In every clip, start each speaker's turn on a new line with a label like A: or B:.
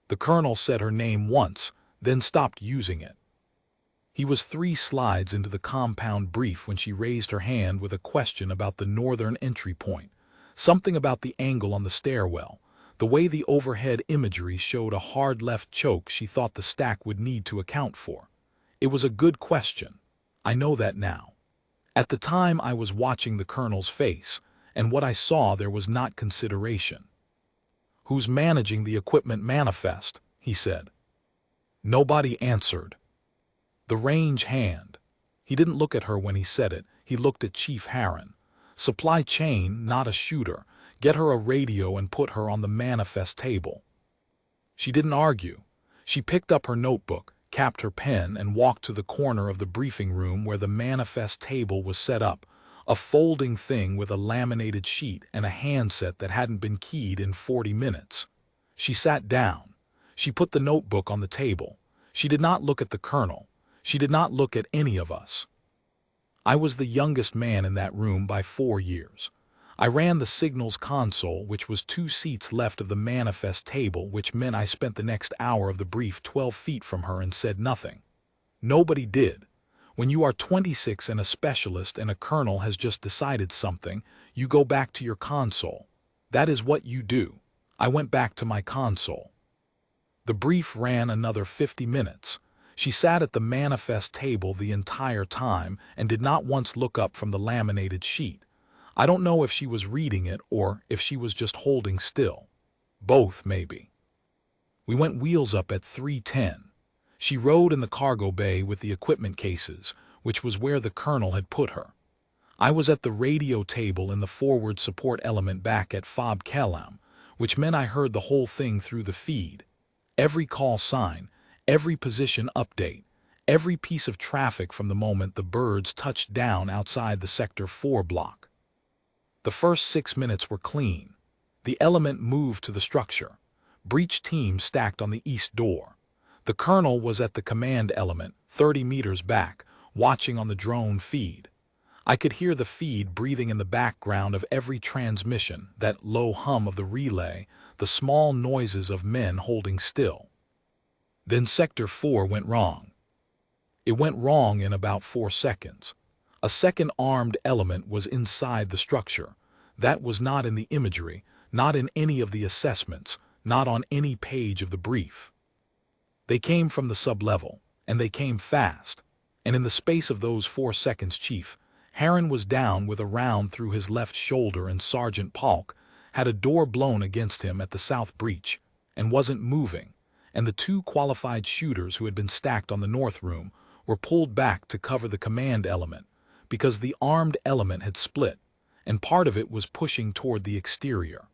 A: The colonel said her name once, then stopped using it. He was 3 slides into the compound brief when she raised her hand with a question about the northern entry point, something about the angle on the stairwell, the way the overhead imagery showed a hard left choke she thought the stack would need to account for. It was a good question. I know that now. At the time I was watching the colonel's face, and what I saw there was not consideration. "Who's managing the equipment manifest?" he said. Nobody answered. The range hand. He didn't look at her when he said it, he looked at Chief Harron. Supply chain, not a shooter. Get her a radio and put her on the manifest table. She didn't argue. She picked up her notebook, capped her pen, and walked to the corner of the briefing room where the manifest table was set up, a folding thing with a laminated sheet and a handset that hadn't been keyed in 40 minutes. She sat down. She put the notebook on the table. She did not look at the colonel. She did not look at any of us. I was the youngest man in that room by 4 years. I ran the signals console, which was 2 seats left of the manifest table, which meant I spent the next hour of the brief 12 feet from her and said nothing. Nobody did. When you are 26 and a specialist and a colonel has just decided something, you go back to your console. That is what you do. I went back to my console. The brief ran another 50 minutes. She sat at the manifest table the entire time and did not once look up from the laminated sheet. I don't know if she was reading it or if she was just holding still. Both, maybe. We went wheels up at 3:10. She rode in the cargo bay with the equipment cases, which was where the colonel had put her. I was at the radio table in the forward support element back at Fob Kelam, which meant I heard the whole thing through the feed. Every call sign, every position update, every piece of traffic from the moment the birds touched down outside the Sector 4 block. The first 6 minutes were clean. The element moved to the structure. Breach team stacked on the east door. The colonel was at the command element, 30 meters back, watching on the drone feed. I could hear the feed breathing in the background of every transmission, that low hum of the relay, the small noises of men holding still. Then Sector 4 went wrong. It went wrong in about 4 seconds. A second armed element was inside the structure. That was not in the imagery, not in any of the assessments, not on any page of the brief. They came from the sub-level, and they came fast. And in the space of those 4 seconds, Chief Harron was down with a round through his left shoulder, and Sergeant Polk had a door blown against him at the south breach and wasn't moving, and the 2 qualified shooters who had been stacked on the north room were pulled back to cover the command element because the armed element had split, and part of it was pushing toward the exterior.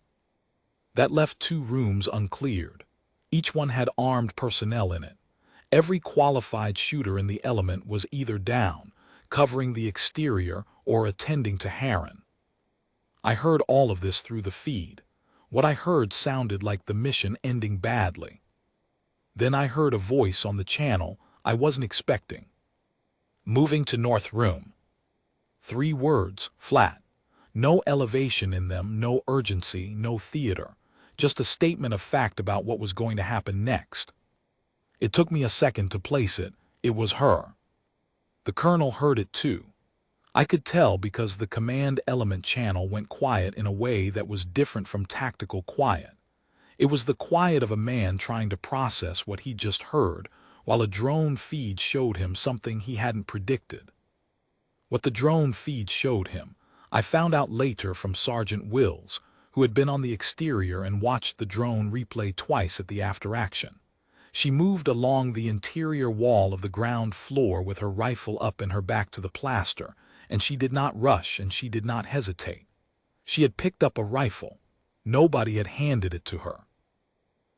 A: That left 2 rooms uncleared. Each one had armed personnel in it. Every qualified shooter in the element was either down, covering the exterior, or attending to Harron. I heard all of this through the feed. What I heard sounded like the mission ending badly. Then I heard a voice on the channel I wasn't expecting. "Moving to north room." 3 words, flat. No elevation in them, no urgency, no theater. Just a statement of fact about what was going to happen next. It took me a second to place it. It was her. The colonel heard it too. I could tell because the command element channel went quiet in a way that was different from tactical quiet. It was the quiet of a man trying to process what he'd just heard, while a drone feed showed him something he hadn't predicted. What the drone feed showed him, I found out later from Sergeant Wills, who had been on the exterior and watched the drone replay twice at the after-action. She moved along the interior wall of the ground floor with her rifle up and her back to the plaster, and she did not rush and she did not hesitate. She had picked up a rifle. Nobody had handed it to her.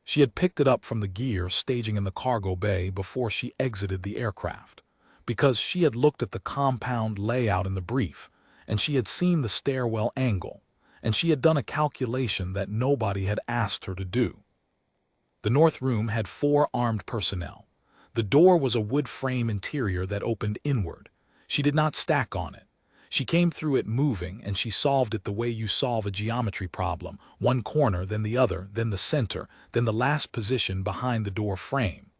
A: She had picked it up from the gear staging in the cargo bay before she exited the aircraft, because she had looked at the compound layout in the brief, and she had seen the stairwell angle, and she had done a calculation that nobody had asked her to do. The north room had 4 armed personnel. The door was a wood frame interior that opened inward. She did not stack on it. She came through it moving, and she solved it the way you solve a geometry problem, one corner, then the other, then the center, then the last position behind the door frame.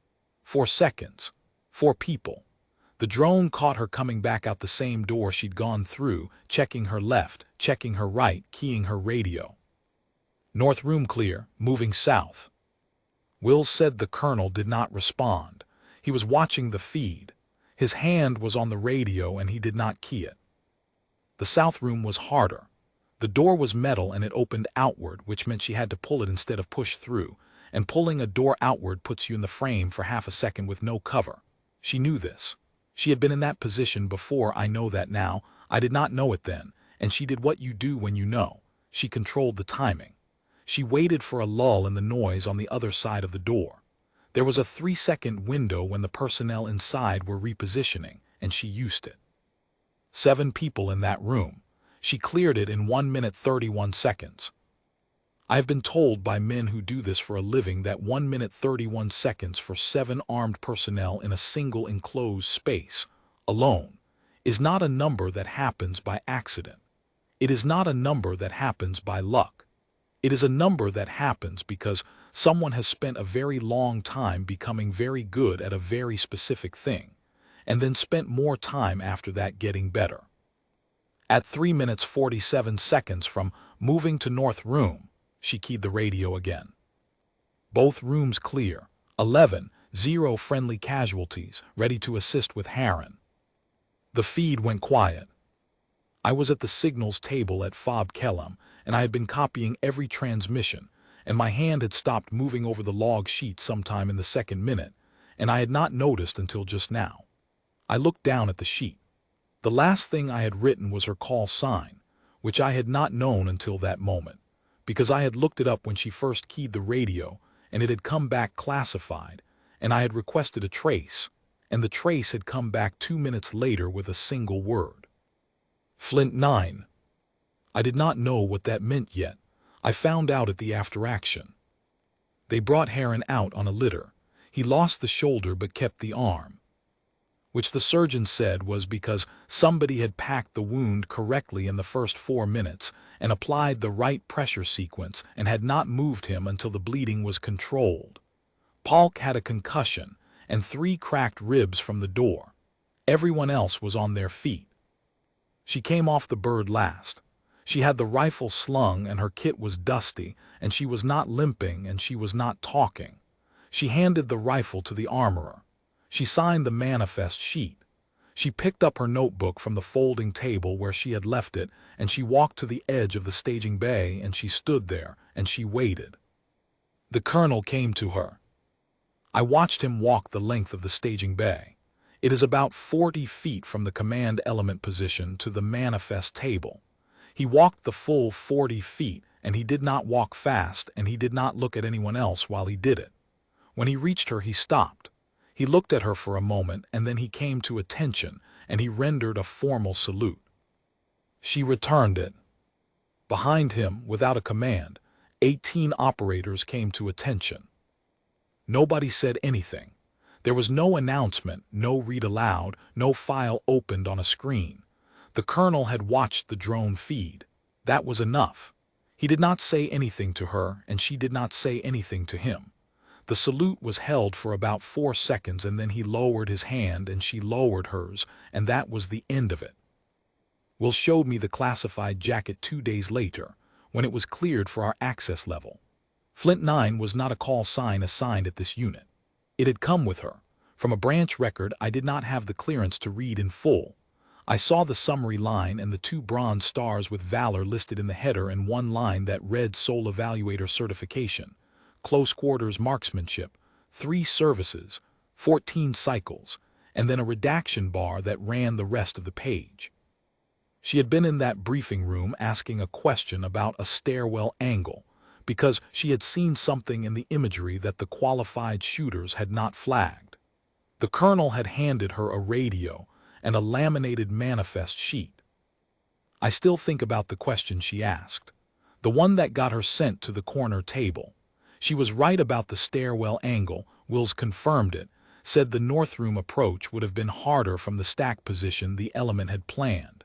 A: 4 seconds. 4 people. The drone caught her coming back out the same door she'd gone through, checking her left, checking her right, keying her radio. North room clear, moving south. Wills said the colonel did not respond. He was watching the feed. His hand was on the radio and he did not key it. The south room was harder. The door was metal and it opened outward, which meant she had to pull it instead of push through, and pulling a door outward puts you in the frame for half a second with no cover. She knew this. She had been in that position before. I know that now. I did not know it then, and she did what you do when you know. She controlled the timing. She waited for a lull in the noise on the other side of the door. There was a 3-second window when the personnel inside were repositioning, and she used it. 7 people in that room. She cleared it in 1 minute 31 seconds. I have been told by men who do this for a living that 1 minute 31 seconds for 7 armed personnel in a single enclosed space, alone, is not a number that happens by accident. It is not a number that happens by luck. It is a number that happens because someone has spent a very long time becoming very good at a very specific thing, and then spent more time after that getting better. At 3 minutes 47 seconds from moving to north room, she keyed the radio again. Both rooms clear. 11-0 friendly casualties, ready to assist with Harren. The feed went quiet. I was at the signals table at Fob Kellam, and I had been copying every transmission, and my hand had stopped moving over the log sheet sometime in the second minute, and I had not noticed until just now. I looked down at the sheet. The last thing I had written was her call sign, which I had not known until that moment, because I had looked it up when she first keyed the radio, and it had come back classified, and I had requested a trace, and the trace had come back 2 minutes later with a single word. Flint 9. I did not know what that meant yet. I found out at the after-action. They brought Harren out on a litter. He lost the shoulder but kept the arm, which the surgeon said was because somebody had packed the wound correctly in the first 4 minutes and applied the right pressure sequence and had not moved him until the bleeding was controlled. Palk had a concussion and 3 cracked ribs from the door. Everyone else was on their feet. She came off the bird last. She had the rifle slung and her kit was dusty, and she was not limping and she was not talking. She handed the rifle to the armorer. She signed the manifest sheet. She picked up her notebook from the folding table where she had left it, and she walked to the edge of the staging bay, and she stood there, and she waited. The colonel came to her. I watched him walk the length of the staging bay. It is about 40 feet from the command element position to the manifest table. He walked the full 40 feet, and he did not walk fast, and he did not look at anyone else while he did it. When he reached her, he stopped. He looked at her for a moment, and then he came to attention, and he rendered a formal salute. She returned it. Behind him, without a command, 18 operators came to attention. Nobody said anything. There was no announcement, no read aloud, no file opened on a screen. The colonel had watched the drone feed. That was enough. He did not say anything to her, and she did not say anything to him. The salute was held for about 4 seconds, and then he lowered his hand and she lowered hers, and that was the end of it. Will showed me the classified jacket 2 days later, when it was cleared for our access level. Flint 9 was not a call sign assigned at this unit. It had come with her. From a branch record, I did not have the clearance to read in full. I saw the summary line and the 2 bronze stars with Valor listed in the header and 1 line that read Sole Evaluator Certification. Close quarters marksmanship, 3 services, 14 cycles, and then a redaction bar that ran the rest of the page. She had been in that briefing room asking a question about a stairwell angle because she had seen something in the imagery that the qualified shooters had not flagged. The colonel had handed her a radio and a laminated manifest sheet. I still think about the question she asked, the one that got her sent to the corner table. She was right about the stairwell angle. Wills confirmed it, said the north room approach would have been harder from the stack position the element had planned.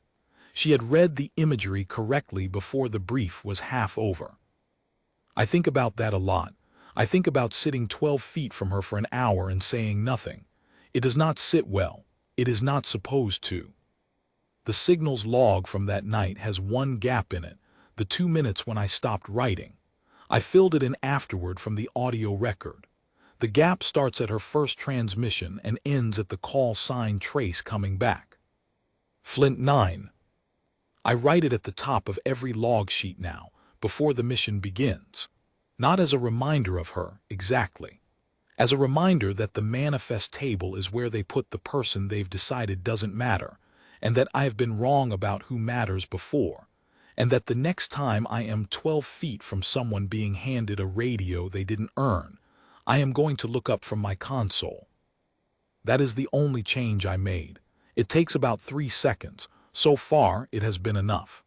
A: She had read the imagery correctly before the brief was half over. I think about that a lot. I think about sitting 12 feet from her for an hour and saying nothing. It does not sit well. It is not supposed to. The signals log from that night has one gap in it, the 2 minutes when I stopped writing. I filled it in afterward from the audio record. The gap starts at her first transmission and ends at the call sign trace coming back. Flint 9. I write it at the top of every log sheet now, before the mission begins. Not as a reminder of her, exactly. As a reminder that the manifest table is where they put the person they've decided doesn't matter, and that I've been wrong about who matters before, and that the next time I am 12 feet from someone being handed a radio they didn't earn, I am going to look up from my console. That is the only change I made. It takes about 3 seconds. So far, it has been enough.